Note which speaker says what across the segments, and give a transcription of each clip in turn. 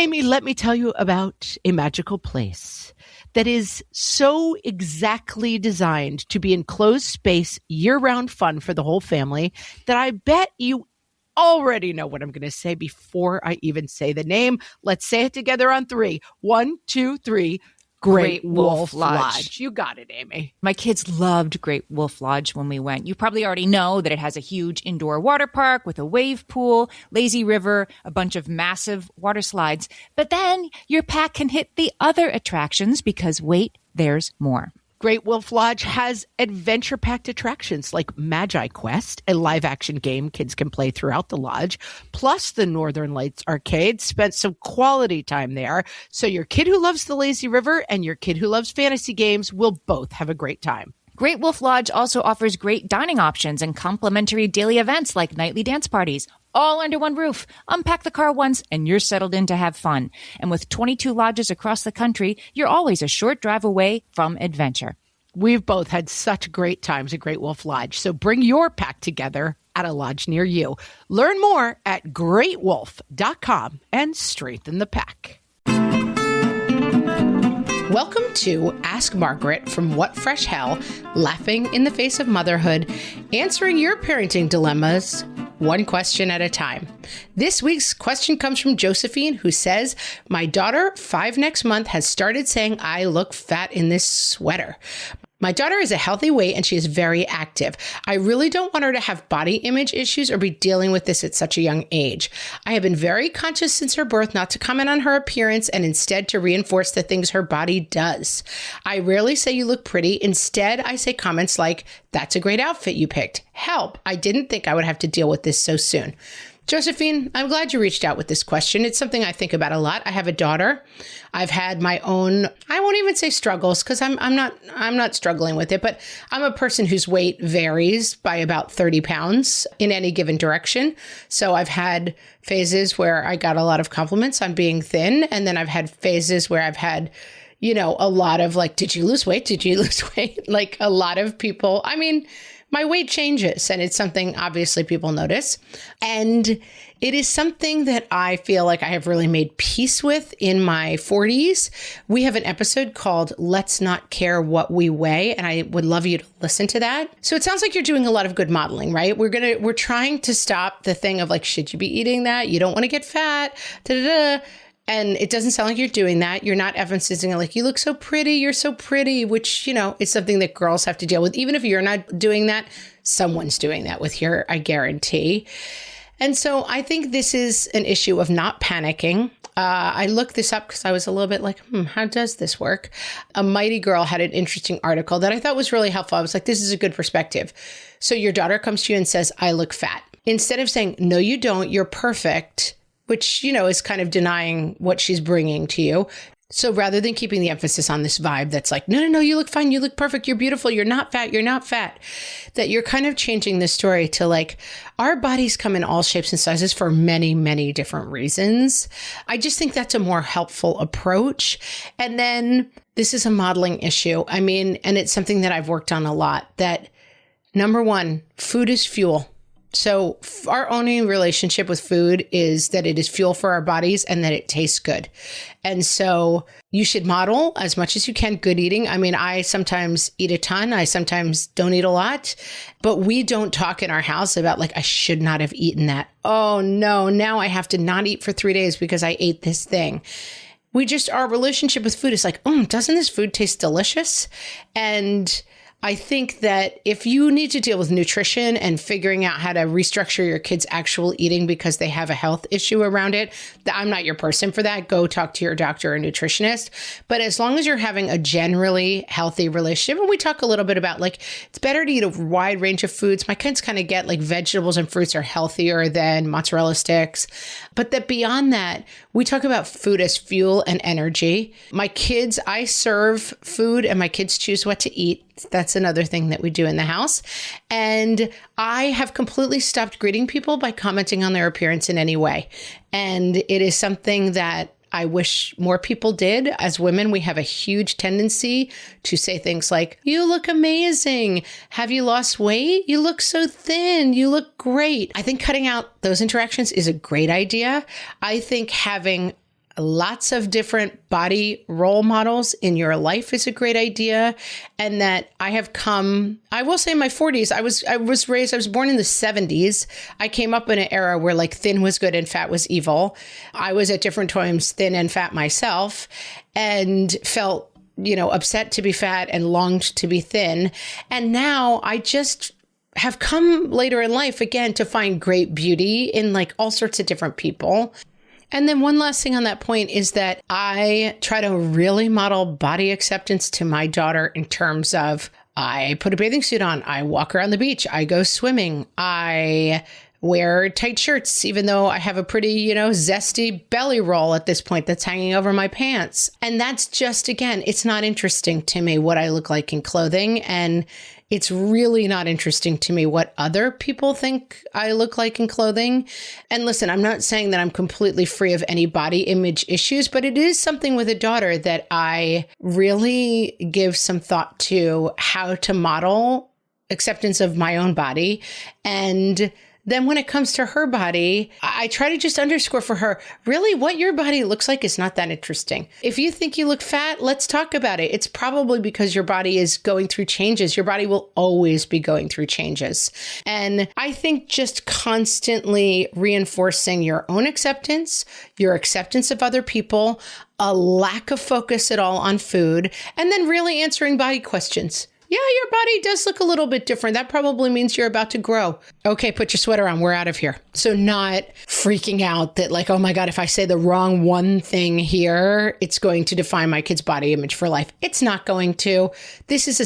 Speaker 1: Amy, let me tell you about a magical place that is so exactly designed to be enclosed space, year-round fun for the whole family that I bet you already know what I'm going to say before I even say the name. Let's say it together on 3. 1, 2, 3. Great Wolf Lodge. You got it, Amy.
Speaker 2: My kids loved Great Wolf Lodge when we went. You probably already know that it has a huge indoor water park with a wave pool, lazy river, a bunch of massive water slides. But then your pack can hit the other attractions because wait, there's more.
Speaker 1: Great Wolf Lodge has adventure-packed attractions like Magi Quest, a live-action game kids can play throughout the lodge, plus the Northern Lights Arcade. Spent some quality time there, so your kid who loves the lazy river and your kid who loves fantasy games will both have a great time.
Speaker 2: Great Wolf Lodge also offers great dining options and complimentary daily events like nightly dance parties, all under one roof. Unpack the car once and you're settled in to have fun. And with 22 lodges across the country, you're always a short drive away from adventure.
Speaker 1: We've both had such great times at Great Wolf Lodge, so bring your pack together at a lodge near you. Learn more at greatwolf.com and strengthen the pack. Welcome to Ask Margaret from What Fresh Hell, laughing in the face of motherhood, answering your parenting dilemmas, one question at a time. This week's question comes from Josephine, who says, my daughter, 5 next month, has started saying I look fat in this sweater. My daughter is a healthy weight and she is very active. I really don't want her to have body image issues or be dealing with this at such a young age. I have been very conscious since her birth not to comment on her appearance and instead to reinforce the things her body does. I rarely say you look pretty. Instead, I say comments like, that's a great outfit you picked. Help. I didn't think I would have to deal with this so soon. Josephine, I'm glad you reached out with this question. It's something I think about a lot. I have a daughter. I've had my own, I won't even say struggles because I'm not struggling with it, but I'm a person whose weight varies by about 30 pounds in any given direction. So I've had phases where I got a lot of compliments on being thin. And then I've had phases where I've had, a lot of like, did you lose weight? Did you lose weight? Like a lot of people, my weight changes and it's something obviously people notice. And it is something that I feel like I have really made peace with in my 40s. We have an episode called Let's Not Care What We Weigh, and I would love you to listen to that. So it sounds like you're doing a lot of good modeling, right? We're trying to stop the thing of like, should you be eating that? You don't want to get fat, da-da-da. And it doesn't sound like you're doing that. You're not emphasizing like, you look so pretty, you're so pretty, which, is something that girls have to deal with. Even if you're not doing that, someone's doing that with you, I guarantee. And so I think this is an issue of not panicking. I looked this up because I was a little bit like, how does this work? A Mighty Girl had an interesting article that I thought was really helpful. I was like, this is a good perspective. So your daughter comes to you and says, I look fat. Instead of saying, no, you don't, you're perfect, which, is kind of denying what she's bringing to you. So rather than keeping the emphasis on this vibe that's like, no, you look fine, you look perfect, you're beautiful, you're not fat, that you're kind of changing the story to like, our bodies come in all shapes and sizes for many, many different reasons. I just think that's a more helpful approach. And then this is a modeling issue. And it's something that I've worked on a lot, that number one, food is fuel. So our only relationship with food is that it is fuel for our bodies and that it tastes good. And so you should model as much as you can good eating. I sometimes eat a ton. I sometimes don't eat a lot, but we don't talk in our house about like, I should not have eaten that. Oh no, now I have to not eat for 3 days because I ate this thing. Our relationship with food is like, doesn't this food taste delicious? And I think that if you need to deal with nutrition and figuring out how to restructure your kids' actual eating because they have a health issue around it, I'm not your person for that. Go talk to your doctor or nutritionist. But as long as you're having a generally healthy relationship, and we talk a little bit about like, it's better to eat a wide range of foods. My kids kind of get like vegetables and fruits are healthier than mozzarella sticks. But that beyond that, we talk about food as fuel and energy. My kids, I serve food and my kids choose what to eat. That's another thing that we do in the house. And I have completely stopped greeting people by commenting on their appearance in any way. And it is something that I wish more people did. As women, we have a huge tendency to say things like, you look amazing. Have you lost weight? You look so thin. You look great. I think cutting out those interactions is a great idea. I think having lots of different body role models in your life is a great idea. And that I have come, I will say in my 40s, I was born in the 70s. I came up in an era where like thin was good and fat was evil. I was at different times thin and fat myself and felt, upset to be fat and longed to be thin. And now I just have come later in life again to find great beauty in like all sorts of different people. And then one last thing on that point is that I try to really model body acceptance to my daughter in terms of I put a bathing suit on, I walk around the beach, I go swimming, I wear tight shirts, even though I have a pretty, zesty belly roll at this point that's hanging over my pants. And that's just, again, it's not interesting to me what I look like in clothing. And it's really not interesting to me what other people think I look like in clothing. And listen, I'm not saying that I'm completely free of any body image issues, but it is something with a daughter that I really give some thought to how to model acceptance of my own body. And then when it comes to her body, I try to just underscore for her, really what your body looks like is not that interesting. If you think you look fat, let's talk about it. It's probably because your body is going through changes. Your body will always be going through changes. And I think just constantly reinforcing your own acceptance, your acceptance of other people, a lack of focus at all on food, and then really answering body questions. Yeah, your body does look a little bit different. That probably means you're about to grow. Okay, put your sweater on. We're out of here. So not freaking out that like, oh my God, if I say the wrong one thing here, it's going to define my kid's body image for life. It's not going to. This is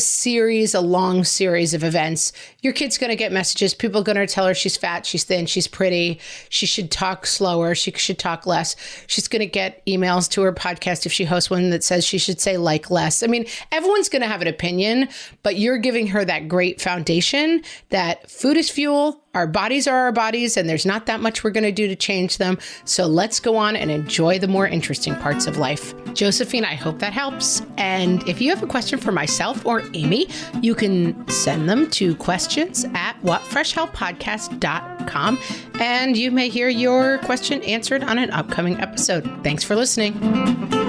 Speaker 1: a long series of events. Your kid's going to get messages. People are going to tell her she's fat, she's thin, she's pretty. She should talk slower. She should talk less. She's going to get emails to her podcast if she hosts one that says she should say like less. I mean, everyone's going to have an opinion. But you're giving her that great foundation that food is fuel, our bodies are our bodies, and there's not that much we're going to do to change them. So let's go on and enjoy the more interesting parts of life. Josephine, I hope that helps. And if you have a question for myself or Amy, you can send them to questions@whatfreshhellpodcast.com, and you may hear your question answered on an upcoming episode. Thanks for listening.